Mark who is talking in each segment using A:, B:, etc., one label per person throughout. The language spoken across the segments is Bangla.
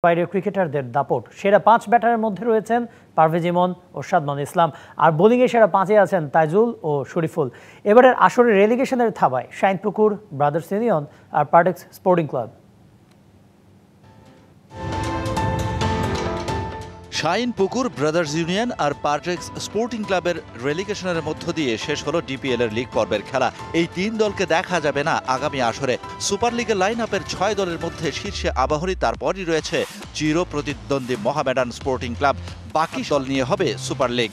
A: বাইরের ক্রিকেটারদের দাপট। সেরা ৫ ব্যাটারের মধ্যে রয়েছেন পারভেজ ইমন ও সাদমান ইসলাম, আর বোলিংয়ে সেরা ৫-এ আছেন তাইজুল ও শরীফুল। এবারের আসরে রেলিগেশনের থাবায় শাহিনপুকুর ব্রাদার্স ইউনিয়ন আর Partex sporting club.
B: Shahinpukur brothers union আর পার্টেক্স স্পোর্টিং ক্লাবের রেলিগেশনের মধ্য দিয়ে শেষ হলো ডিপিএল এর লিগ পর্বের খেলা। এই ৩ দলকে দেখা যাবে না আগামী আসরে। সুপার লিগের লাইন আপের ৬ দলের মধ্যে শীর্ষে আবাহনী, তারপরই রয়েছে চির প্রতিদ্বন্দ্বী মোহামেডান স্পোর্টিং ক্লাব। বাকি দল নিয়ে হবে সুপার লিগ।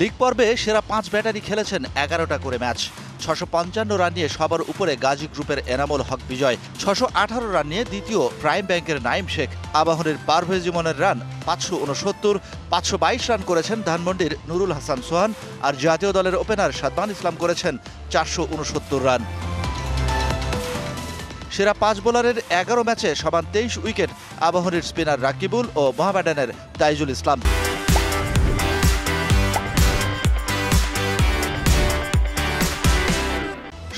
B: লিগ পর্বে সেরা ৫ ব্যাটারি খেলেছেন ১১টা করে ম্যাচ। ৬৫৫ রান নিয়ে সবার উপরে গাজী গ্রুপের এনামুল হক বিজয়, ৬১৮ রান নিয়ে দ্বিতীয় প্রাইম ব্যাংকের নাইম শেখ। আবাহনীর পারভেজ ইমনের রান ৫৬৯, ৫২২ রান করেছেন ধানমন্ডির নুরুল হাসান সোহান, আর জাতীয় দলের ওপেনার সাদমান ইসলাম করেছেন ৪৬৯ রান। সেরা ৫ বোলারের ১১ ম্যাচে সমান ২৩ উইকেট আবাহনীর স্পিনার রাকিবুল ও মোহামেডানের তাইজুল ইসলাম।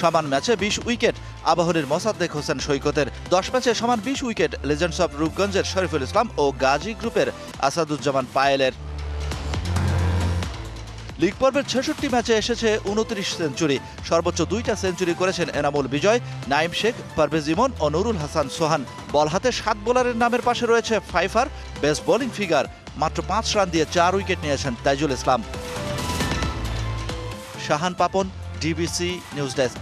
B: সমান ম্যাচে ২০ উইকেট আবাহনীর মোসাদ্দেক হোসেন সৈকতের। ১০ ম্যাচে সমান ২০ wicket legends of রূপগঞ্জের Shariful Islam ও গাজী গ্রুপের আসাদুজ্জামান পায়েলের। লিগ পর্বের ৬৬ ম্যাচে এসেছে ২৯ সেঞ্চুরি। সর্বোচ্চ ২টা সেঞ্চুরি করেছেন এনামুল বিজয়, নাইম শেখ, পারভেজ ইমন ও নুরুল হাসান সোহান। বল হাতে ৭ বোলারের নামের পাশে রয়েছে ফাইফার, বেস্ট বোলিং ফিগার। মাত্র ৫ রান দিয়ে ৪ উইকেট নিয়েছেন Taijul Islam. Shahan Papon, DBC news desk.